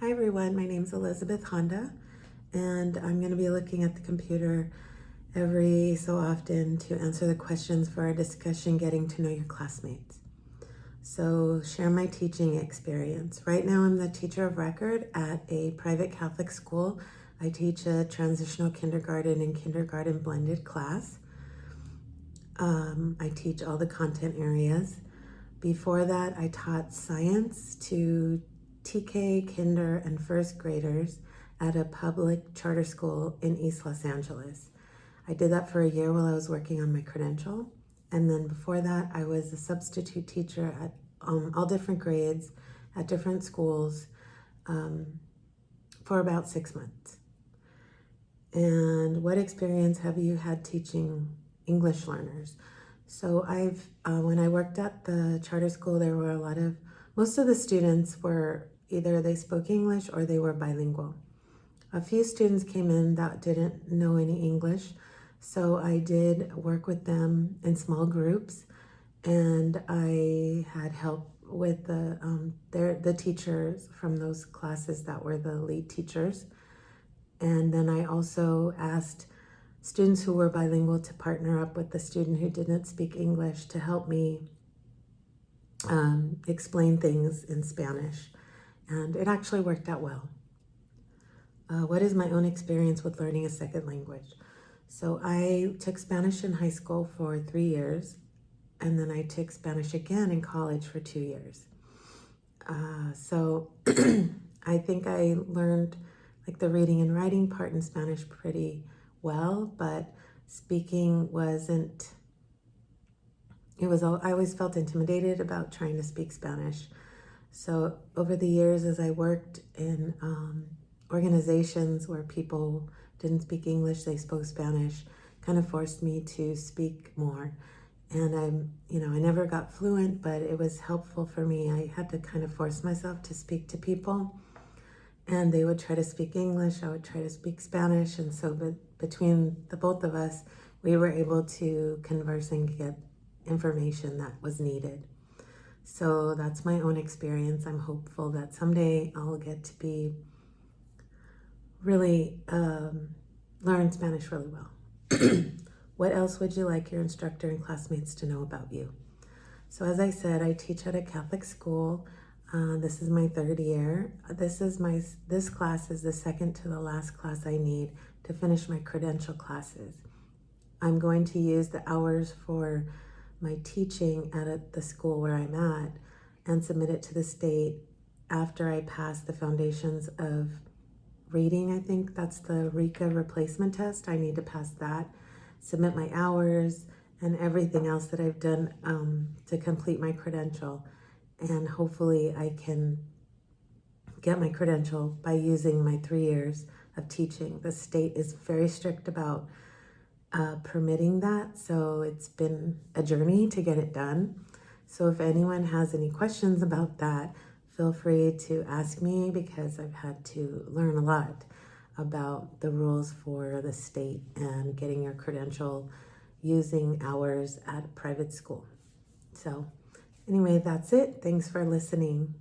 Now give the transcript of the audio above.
Hi everyone, my name is Elizabeth Honda, and I'm going to be looking at the computer every so often to answer the questions for our discussion, Getting to Know Your Classmates. So share my teaching experience. Right now I'm the teacher of record at a private Catholic school. I teach a transitional kindergarten and kindergarten blended class. I teach all the content areas. Before that, I taught science to TK, kinder, and first graders at a public charter school in East Los Angeles. I did that for a year while I was working on my credential. And then before that, I was a substitute teacher at all different grades at different schools for about 6 months. And what experience have you had teaching English learners? So when I worked at the charter school, there were most of the students were either they spoke English or they were bilingual. A few students came in that didn't know any English, so I did work with them in small groups, and I had help with the teachers from those classes that were the lead teachers. And then I also asked students who were bilingual to partner up with the student who didn't speak English to help me explain things in Spanish. And it actually worked out well. What is my own experience with learning a second language? So I took Spanish in high school for 3 years, and then I took Spanish again in college for 2 years. So I think I learned like the reading and writing part in Spanish pretty well, but speaking wasn't, I always felt intimidated about trying to speak Spanish. So over the years, as I worked in organizations where people didn't speak English, they spoke Spanish, kind of forced me to speak more. And I never got fluent, but it was helpful for me. I had to kind of force myself to speak to people, and they would try to speak English, I would try to speak Spanish, and so between the both of us, we were able to converse and get information that was needed. So that's my own experience. I'm hopeful that someday I'll get to be really learn Spanish really well. What else would you like your instructor and classmates to know about you? So as I said, I teach at a Catholic school. This is my 3rd year. This class is the second to the last class I need to finish my credential classes. I'm going to use the hours for my teaching at the school where I'm at and submit it to the state after I pass the foundations of reading. I think that's the RICA replacement test. I need to pass that, submit my hours and everything else that I've done to complete my credential. And hopefully I can get my credential by using my 3 years of teaching. The state is very strict about permitting that, so it's been a journey to get it done. So if anyone has any questions about that, feel free to ask me, because I've had to learn a lot about the rules for the state and getting your credential using hours at a private school. So anyway, that's it. Thanks for listening.